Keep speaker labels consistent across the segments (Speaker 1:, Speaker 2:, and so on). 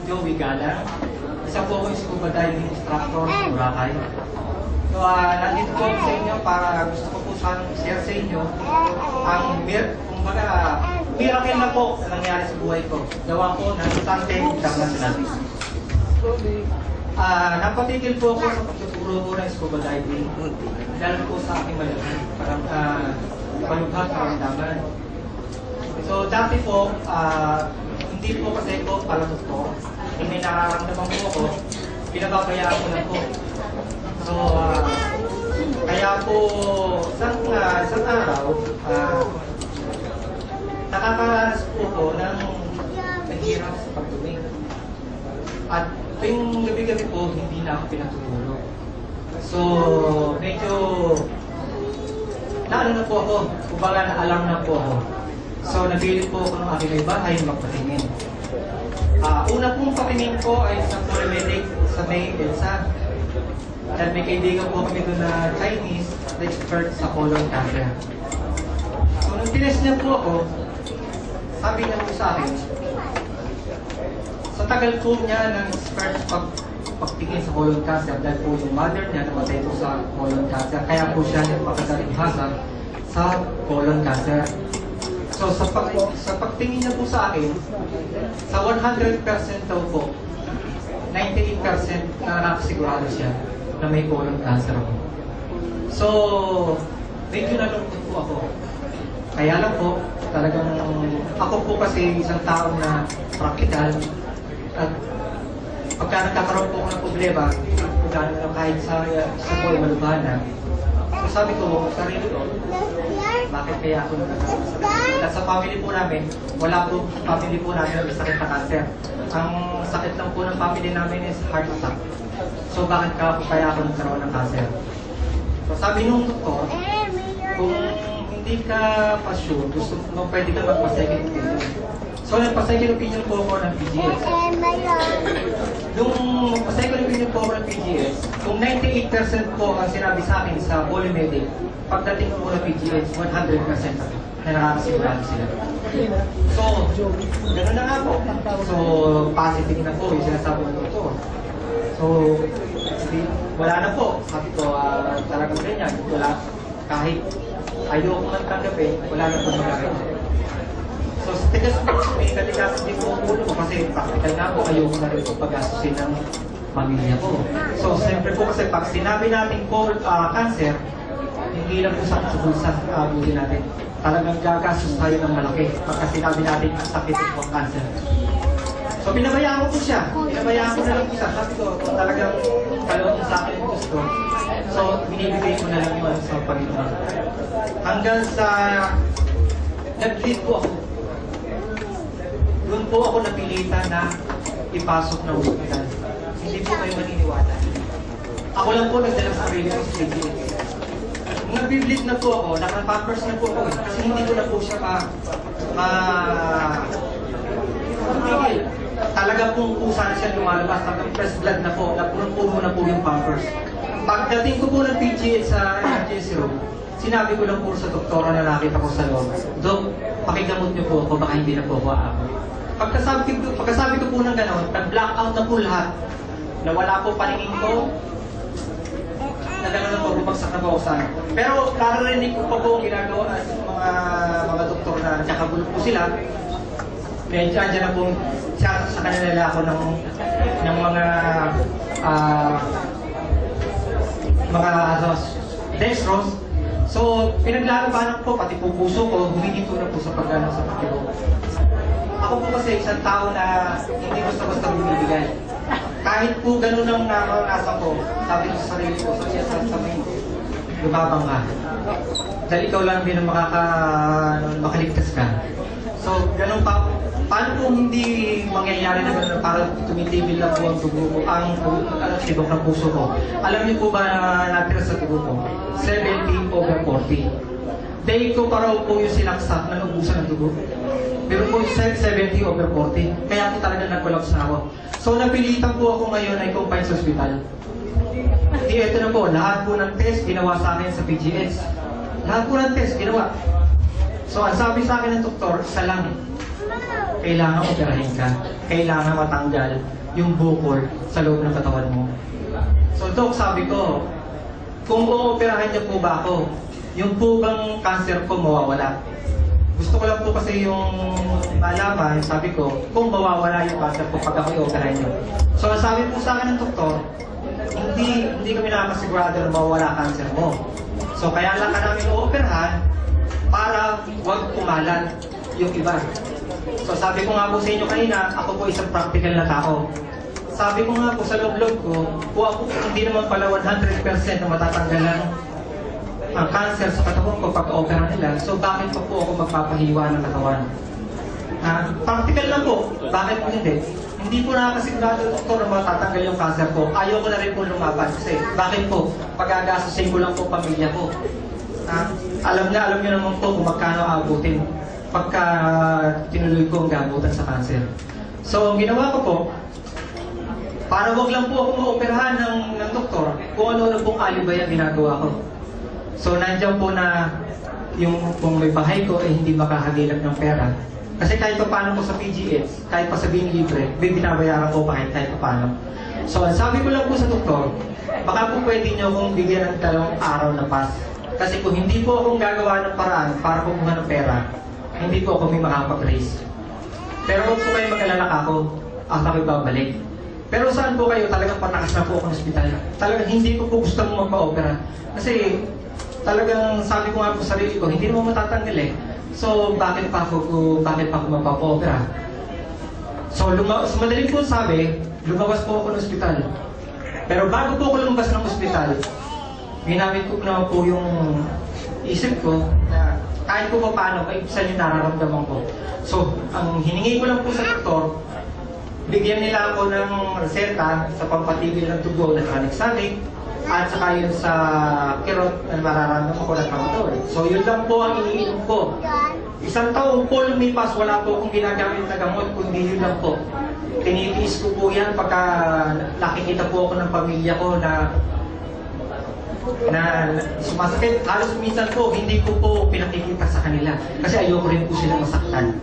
Speaker 1: Joey Gala. Isa po ako yung scuba diving instructor sa Boracay. So, nandito po ako sa inyo para gusto ko po sana share sa inyo ang miracle na po na nangyari sa buhay ko. Gawa ko ng Sunday International. Napatigil po ako sa pagtuturo ko ng scuba diving dahil po sa aking malaman. Parang palubhang karamdaman. So, dati po, hindi po kasi ko palatot ko. May nararamdaman po ako, pinababayaan ko na po. So, kaya po, isang araw, nakakaranas po ko ng nahirap sa pagtuming. At tuwing gabi-gabi po, hindi na ako pinatutulog. So, medyo naano na po ako, kumbaga na-alarm na po ako. So, nabilit po ako ng aking may bahay magpatingin. Una pong patingin ko ay sa paramedic sa may EDSA. Dahil may kaibigan po kami doon na Chinese expert sa colon cancer. So, nung tinest niya po ako, sabi niya po sa akin, sa tagal po niya ng expert pagtingin sa colon cancer, dahil po yung mother niya namatay po sa colon cancer, kaya po siya nagpakadalibhasa sa colon cancer. So, sa pagtingin niya po sa akin, sa 100% daw po, 98% na nakasigurado siya na may colon cancer ako. So, medyo nalungkot po ako. Kaya lang po, talagang ako po kasi isang tao na practical at pagka nagkakaroon po ako ng problema, kahit sa buhay malubhana, so sabi ko, sarili ko, bakit kaya ako nagkakaroon? At sa family po namin, wala po family po namin may sakit na cancer. Ang sakit lang po ng family namin is heart attack. So bakit kaya ako nagkaroon ng cancer? So sabi nung doktor, kung hindi ka pa sure, gusto mo pwede ka magpa-second opinion. So nagpa-second opinion po ako ng PGS. Nung magpa-second opinion po ako ng PGS, kung 98% po ang sinabi sa akin sa Polymedic, pagdating po ng PGS, 100% na nakakasigurado sila. So, gano'n na nga po. So, positive na po yung sinasabi ng doktor. So, wala na po. Sabi ko, talagang ganyan. Wala, kahit ayoko man tanggapin, wala na po magagawa. So, tigas po, may katigasan din po ulo ko kasi practical na po, ayoko na rin po pag-asusin ng pamilya ko. So, siyempre po kasi pag sinabi natin po cancer, hindi lang po sakit sa bulsa buhay natin. Talagang gagastos tayo ng malaki pagka sinabi natin ang sakit po ang cancer. So, pinabayaan ko po siya. Pinabayaan ko na lang po siya. Sabi ko, kung talagang kalawin sa akin yung gusto, so, binibigay ko na lang yung sa Panginoon. Hanggang sa nag-lead po ako. Doon po ako napilitan na ipasok ng hospital. Hindi po kayo maniniwala. Ako lang po nagdala sa sarili ko sa PGS. Nung nag-bleed na po ako, naka-pampers na po ako kasi hindi ko na po siya talaga pong pusa na siya lumalabas, naka-press blood na po, napunong-puno na po yung pampers. Pagdating ko po ng PGS sa emergency room, sinabi ko lang po sa doktora na nakita ko sa loob, Dok, pakigamot niyo po ako, baka hindi na po ako aamoy. Pagkasabi ko po ng gano'n, nag-blackout na po lahat, nawala po paningin ko, na gano'n na po, bumagsak na po ako sana. Pero kararinig ko pa po ang ginagawa ng mga doktor na nakabulok po sila. Medyo andyan na po sa kanila ako ng mga dextrose. So, pinaglalabanan ko, pati po puso ko, humingi ko na po sa paggalang sa pagkibo. Ako po kasi isang tao na hindi basta-basta bumibigay. Kahit po ganun ang naranasan ko, sabi ko sa sarili ko, sa may lumabang ka. Dahil ikaw lang din ang makaligtas ka. So, ganun pa. Paano kung hindi mangyayari na gano'n para tumitibig na po ang dugo ko, ang tibok ng puso ko? Alam niyo po ba natira sa dugo ko? 70/40. Day ko pa raw po yung sinaksak na naubusan ng dugo. Pero po 70/40. Kaya po talaga nag-collapse na ako. So napilitan po ako ngayon ay confined sa hospital. Di ito na po, lahat po ng test ginawa sa akin sa PGS. Lahat po ng test ginawa. So ang sabi sa akin ng doktor, isa lang. kailangan operahin ka. Kailangan matanggal yung bukol sa loob ng katawan mo. So, Doc, sabi ko, kung uoperahan niyo po ba ako, yung po bang cancer ko mawawala? Gusto ko lang po kasi yung malaman, sabi ko, kung mawawala yung cancer ko pag ako i-operahan niyo. So, sabi po sa akin ng doktor, hindi kami nakakasigurado na mawawala cancer mo. So, kaya lang ka namin uoperahan para huwag kumalat yung iba. So, sabi ko nga po sa inyo kanina, ako po isang practical na tao. Sabi ko nga po sa loob-loob ko, kung ako hindi naman pala 100% na matatanggalan ang cancer sa katawan ko pag-opera nila, so bakit pa po ako magpapahiwa ng katawan? Practical lang po, bakit po hindi? Hindi po nakakasigurado doktor na matatanggal yung cancer ko. Ayaw ko na rin po lumaban kasi bakit po? Pag-agasusin ko lang po pamilya ko. Alam niyo naman po kung magkano abutin pagka tinuloy ko ang gamutan sa cancer. So, ang ginawa ko po, para wag lang po ako maoperahan ng doktor kung ano-ano pong alibay ang ginagawa ko. So, nandiyan po na yung kung may bahay ko ay hindi makahagilap ng pera. Kasi kahit pa paano po sa PGH, kahit pa sabihin libre, may binabayaran ko kahit pa paano. So, sabi ko lang po sa doktor, baka po pwede nyo akong bigyan ng 2 araw na pass. Kasi kung hindi po akong gagawa ng paraan para kumuha ng pera, hindi po ako may makapag-raise. Pero huwag po kayo mag-alala ako, ako'y babalik. Pero saan po kayo talagang patakas na po ako ng ospital? Talagang hindi ko po gusto mong magpa-opera. Kasi talagang sabi ko nga po sa sarili ko, hindi naman matatanggal eh. So bakit pa ako magpa-opera? So madaling po sabi, lumabas po ako ng ospital. Pero bago po ako lumabas ng ospital, ginamit ko naman po yung isip ko na kahit po paano, maipisan yung nararamdaman ko. So ang hiningi ko lang po sa doktor, bigyan nila ako ng reseta sa pampatigil ng dugo na sanik-sanik at saka yun sa kirot na mararamdaman ko ng tramadol. So yun lang po ang iniinom ko. 1 taon po lumipas, wala po akong ginagamit na gamot, kundi yun lang po. Tinitiis ko po yan pagka nakikita po ako ng pamilya ko na sumasakit. Halos minsan po, hindi ko po pinakikita sa kanila kasi ayoko rin po sila masaktan.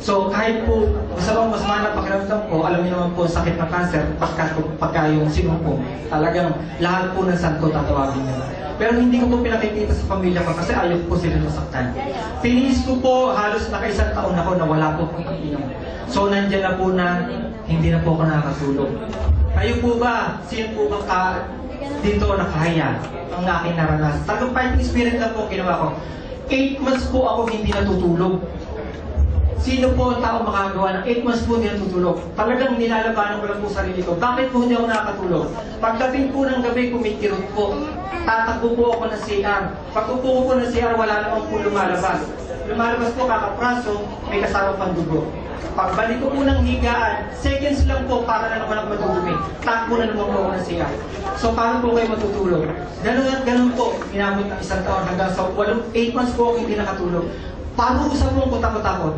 Speaker 1: So kahit po masama na pakiramdam ko, alam niyo naman po sakit ng cancer, pagka yung sinumpong, talagang lahat po ng santo tatawagin niyo. Pero hindi ko po pinakikita sa pamilya ko kasi ayaw po sila masaktan. Tiniis ko po, halos naka-1 taon ako na wala po pong iinom. So nandiyan na po na hindi na po ako nakakatulog. Kayo po ba, sino po ba dito nakahaya ang aking naranasan? Talagang fighting spirit lang po ginawa ko. 8 months po ako hindi natutulog. Sino po ang tao makagawa ng 8 months po hindi natutulog? Talagang nilalabanan ko lang po sarili ko. Bakit po hindi ako nakakatulog? Pagdating po ng gabi, kumikirot po. Tatakbo po ako ng CR. Pag upo ko ng CR, wala naman po lumalabas. Lumalabas po kakapraso, may kasama pang dugo. Pagbalik ko po ng higaan, seconds lang po para na naman ako madudumi. Takbo na naman po ako ng CR. So paano po kayo matutulog? Ganun at ganun po. Inabot ng 1 taon hanggang sa 8 months po ako hindi nakatulog. Paano usap mo ko takot-takot?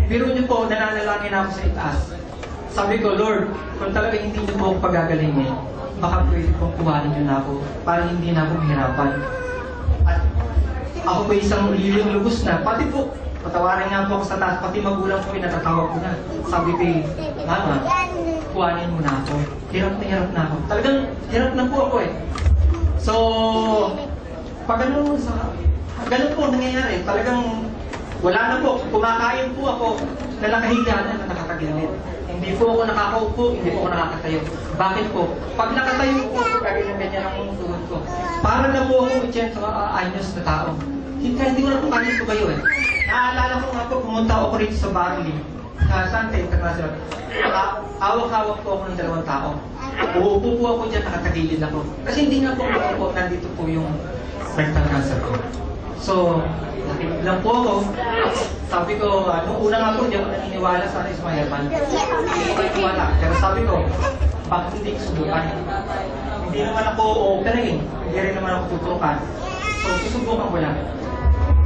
Speaker 1: Biro niyo po, nananalangin ako sa itaas. Sabi ko, Lord, kung talaga hindi niyo po ako pagagalingin, baka pwede pong kuhanin niyo na ako para hindi na ako mahirapan. At ako po isang lilyong lubos na, pati po, patawarin nga po ako sa taas, pati magulang ko, inatatawag ko na. Sabi ko, Mama, kuhanin mo na ako. Hirap na ako. Talagang hirap na po ako eh. So, pag ganun po nangyayari, talagang wala na po. Kumakain po ako na nakahiga na nakakagilid. Hindi po ako nakakaupo, hindi po ako nakakatayo. Bakit po? Pag nakatayo po, ganyan ang tuhod ko. Para na po ako 80 anyos na tao. Hindi ko na po kanito kayo eh. Naaalala ko nga po, pumunta ako rito sa Bali, sa Santa International. Hawak-hawak po ako ng 2 tao. Uupo po ako dyan, nakatagilid ako. Kasi hindi nga po ako, nandito po yung rectal cancer ko. So, nakinig lang po ako. Sabi ko, nung una nga po, hindi ako naniniwala sa Ismaelman. Hindi ko naniniwala. Pero sabi ko, bakit hindi ko subukan? Hindi naman ako operahin. Hindi rin naman ako tutukan. So, susubukan ko lang.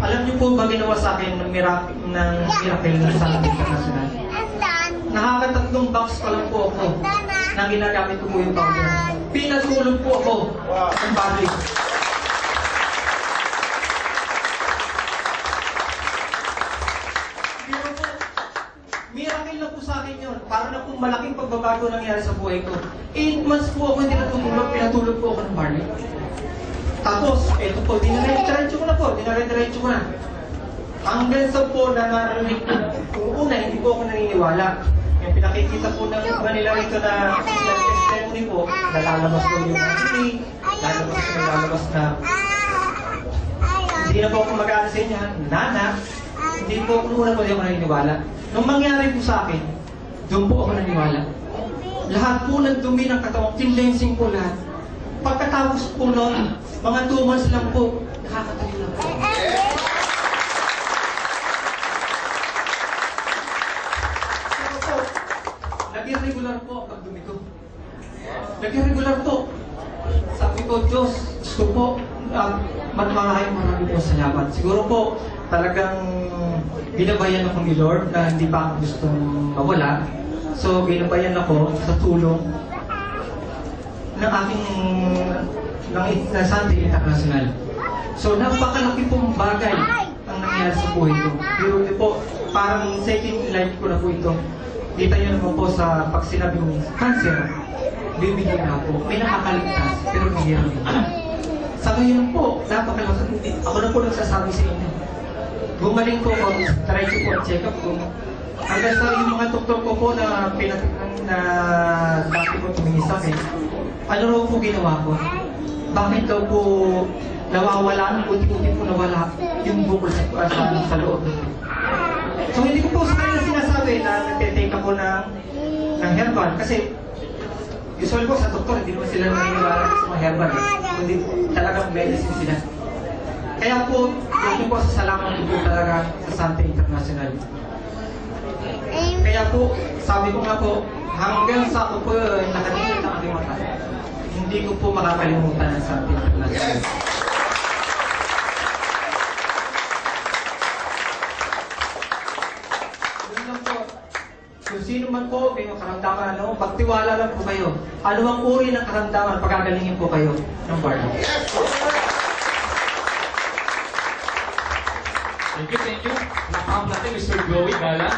Speaker 1: Alam niyo po ba ginawa sa akin ng miracle ng Santa International? Nakaka-3 box pa lang po ako na ginagamit ko po yung powder. Pinatulog po ako ng body. pagbabago nangyari sa buhay ko. 8 months po ako hindi natutulog, pinatulog po ako ng barley. Tapos, eto po, dinare-diretso ko na po, dinare-diretso ko na. Hanggang sa po na narinig ko, kung una, hindi po ako naniniwala. Yung pinakikita po ng iba nila rito na nag-testimony po, nalalabas ko yung hindi, lalabas na hindi na po ako mag-aano sa inyo, nana, hindi po ako una po hindi ako naniniwala. Nung mangyari po sa akin, doon po ako naniniwala. Lahat po ng dumi ng katawan, cleansing po lahat. Pagkatapos po noon, mga 2 months lang po, nakakatayo lang po. Naging regular po ang pagdumi ko. Naging regular po. Sabi ko, Diyos, gusto po, marami po salamat. Siguro po, talagang binabayan ako ni Lord na hindi pa ako gustong mawala. So, binabayan ako sa tulong ng aking ng Sunday International. So, napakalaki pong bagay ang nangyari sa buhay ko. Pero po, parang second life ko na po ito. Kita niyo naman po sa pag sinabing cancer, bibigyan na po. May nakakaligtas, pero bigyan na. Sa ngayon po, napakalakas. Ako na po nagsasabi sa inyo. Gumaling po ako, try ko po ang check-up ko. Hanggang sa yung mga doktor ko po na dati po tumingin sa akin, ano raw po ginawa ko? Bakit daw po nawawala, unti-unti po nawala yung bukol sa loob. So hindi ko po sa kanila sinasabi na nagtitake ako ng herbal kasi usually po sa doktor hindi naman sila naniniwala sa mga herbal kundi talagang medicine sila. Kaya po, yun po sa salamat ko po talaga sa Sante International. Kaya po, sabi ko nga po, hanggang sa ako po nakatingin ng aking mata, hindi ko po makakalimutan ang Sante International. Kung sino man po may karamdaman, pagtiwala lang po kayo. Ano ang uri ng karamdaman, pagagalingin po kayo ng Barna.
Speaker 2: Thank you. Nakakam natin, Mr. Joey Gala.